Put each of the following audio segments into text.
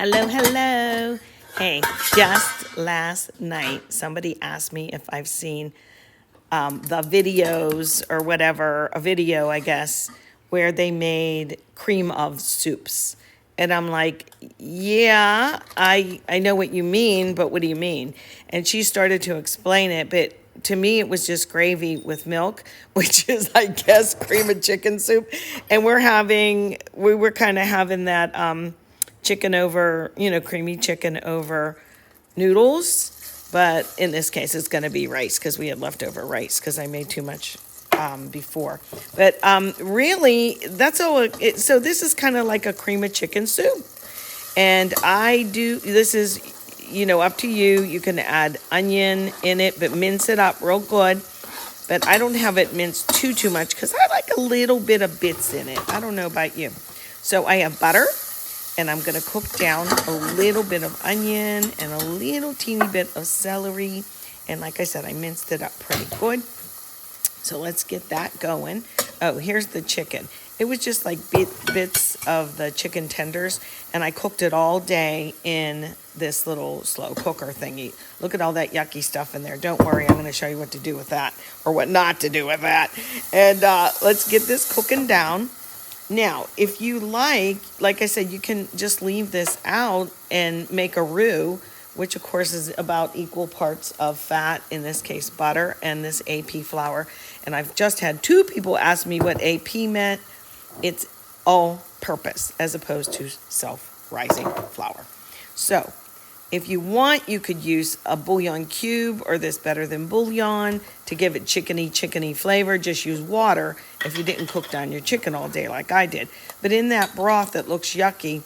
Hello, hello. Hey, just last night, somebody asked me if I've seen the videos or whatever, a video, I guess, where they made cream of soups. And I'm like, yeah, I know what you mean, but what do you mean? And she started to explain it, but to me, it was just gravy with milk, which is, I guess, cream of chicken soup. And we were kind of having that chicken over, creamy chicken over noodles. But in this case, it's going to be rice because we had leftover rice because I made too much before. But really, that's all. So this is kind of like a cream of chicken soup. And this is, up to you. You can add onion in it, but mince it up real good. But I don't have it minced too much because I like a little bit of bits in it. I don't know about you. So I have butter, and I'm going to cook down a little bit of onion and a little teeny bit of celery. And like I said, I minced it up pretty good. So let's get that going. Oh, here's the chicken. It was just like bits of the chicken tenders, and I cooked it all day in this little slow cooker thingy. Look at all that yucky stuff in there. Don't worry, I'm going to show you what to do with that, or what not to do with that. And let's get this cooking down. Now, if you like I said, you can just leave this out and make a roux, which of course is about equal parts of fat, in this case butter, and this AP flour. And I've just had 2 people ask me what AP meant. It's all purpose as opposed to self-rising flour. So if you want, you could use a bouillon cube or this Better Than Bouillon to give it chickeny flavor. Just use water if you didn't cook down your chicken all day like I did. But in that broth that looks yucky,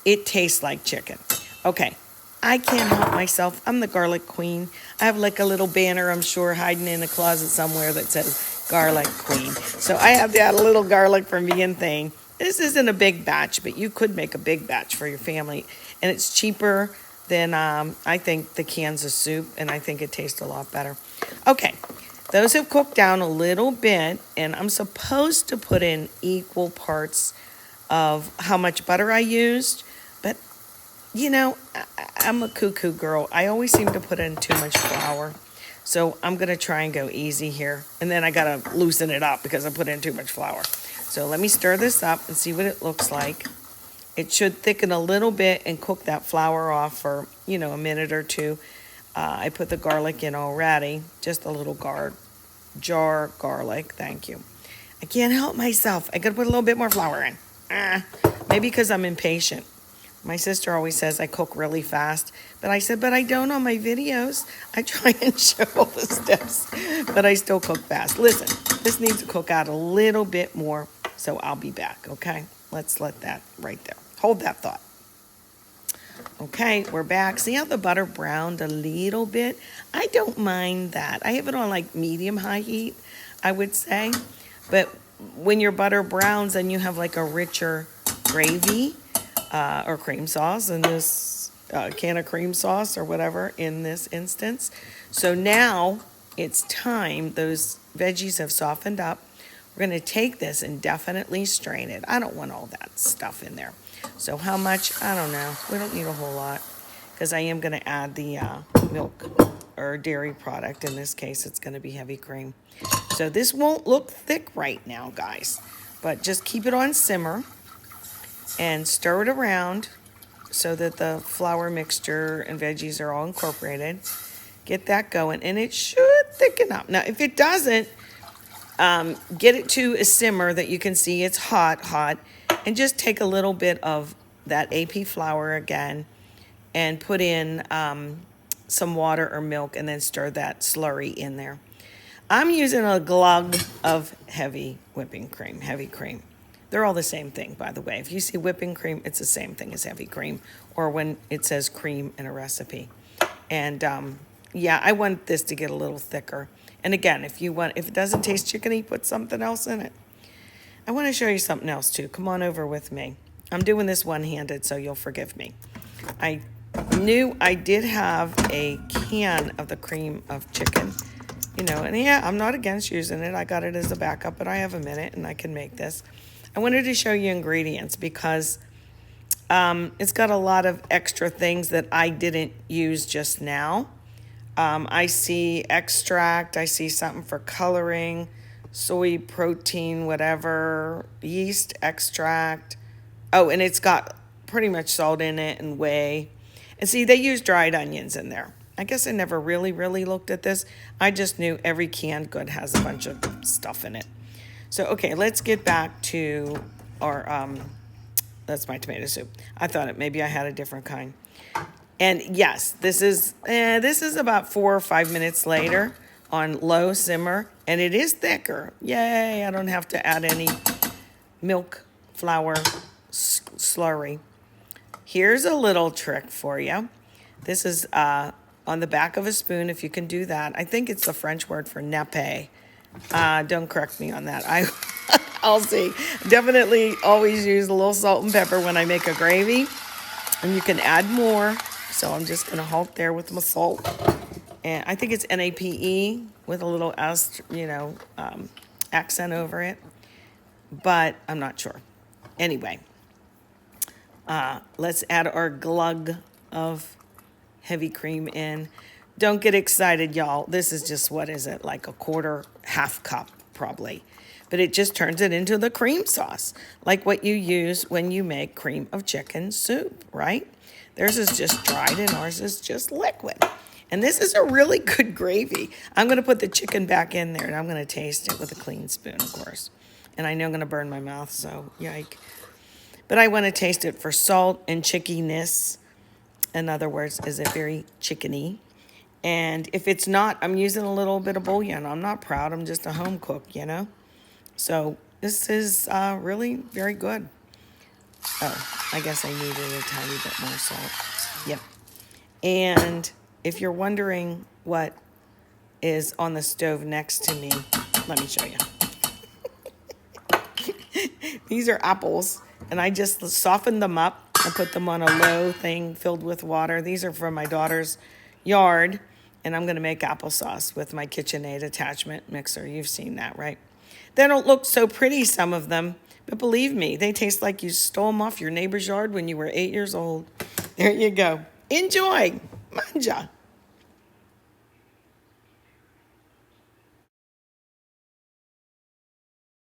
it tastes like chicken. Okay, I can't help myself. I'm the garlic queen. I have like a little banner, I'm sure, hiding in a closet somewhere that says garlic queen. So I have to add a little garlic for me and thing. This isn't a big batch, but you could make a big batch for your family. And it's cheaper than I think the cans of soup, and I think it tastes a lot better. Okay, those have cooked down a little bit, and I'm supposed to put in equal parts of how much butter I used, but I'm a cuckoo girl. I always seem to put in too much flour. So I'm going to try and go easy here. And then I got to loosen it up because I put in too much flour. So let me stir this up and see what it looks like. It should thicken a little bit and cook that flour off for, a minute or 2. I put the garlic in already. Just a little jar garlic. Thank you. I can't help myself. I got to put a little bit more flour in. Maybe because I'm impatient. My sister always says I cook really fast. But I said, but I don't on my videos. I try and show all the steps, but I still cook fast. Listen, this needs to cook out a little bit more, so I'll be back, okay? Let's let that right there. Hold that thought. Okay, we're back. See how the butter browned a little bit? I don't mind that. I have it on like medium-high heat, I would say. But when your butter browns, then you have like a richer gravy or cream sauce in this can of cream sauce or whatever in this instance. So now it's time. Those veggies have softened up. We're going to take this and definitely strain it. I don't want all that stuff in there. So how much? I don't know. We don't need a whole lot because I am going to add the milk or dairy product. In this case, it's going to be heavy cream. So this won't look thick right now, guys, but just keep it on simmer and stir it around so that the flour mixture and veggies are all incorporated. Get that going, and it should thicken up. Now, if it doesn't, get it to a simmer that you can see it's hot, and just take a little bit of that AP flour again and put in some water or milk and then stir that slurry in there. I'm using a glug of heavy whipping cream, heavy cream. They're all the same thing, by the way. If you see whipping cream, it's the same thing as heavy cream, or when it says cream in a recipe. And I want this to get a little thicker. And again, if it doesn't taste chickeny, put something else in it. I want to show you something else too. Come on over with me. I'm doing this one-handed, so you'll forgive me. I knew I did have a can of the cream of chicken, and yeah, I'm not against using it. I got it as a backup, but I have a minute and I can make this. I wanted to show you ingredients because It's got a lot of extra things that I didn't use just now. I see extract, I see something for coloring, soy protein, whatever, yeast extract. Oh, and it's got pretty much salt in it and whey. And see, they use dried onions in there. I guess I never really looked at this. I just knew every canned good has a bunch of stuff in it. So, okay, let's get back to our, that's my tomato soup. I thought maybe I had a different kind. And yes, this is about 4 or 5 minutes later on low simmer, and it is thicker. Yay, I don't have to add any milk, flour, slurry. Here's a little trick for you. This is on the back of a spoon, if you can do that. I think it's the French word for nappe. Don't correct me on that. I'll see. Definitely always use a little salt and pepper when I make a gravy. And you can add more. So I'm just going to halt there with my salt. And I think it's NAPE with a little accent over it. But I'm not sure. Anyway, let's add our glug of heavy cream in. Don't get excited, y'all. This is just, what is it, like a quarter, half cup probably. But it just turns it into the cream sauce, like what you use when you make cream of chicken soup, right? Theirs is just dried and ours is just liquid. And this is a really good gravy. I'm going to put the chicken back in there and I'm going to taste it with a clean spoon, of course. And I know I'm going to burn my mouth, so yike. But I want to taste it for salt and chickiness. In other words, is it very chickeny? And if it's not, I'm using a little bit of bouillon. I'm not proud. I'm just a home cook, you know? So this is really very good. Oh, I guess I needed a tiny bit more salt. Yep. And if you're wondering what is on the stove next to me, let me show you. These are apples, and I just softened them up. I put them on a low thing filled with water. These are from my daughter's yard, and I'm going to make applesauce with my KitchenAid attachment mixer. You've seen that, right? They don't look so pretty, some of them, but believe me, they taste like you stole them off your neighbor's yard when you were 8 years old. There you go. Enjoy. Manja.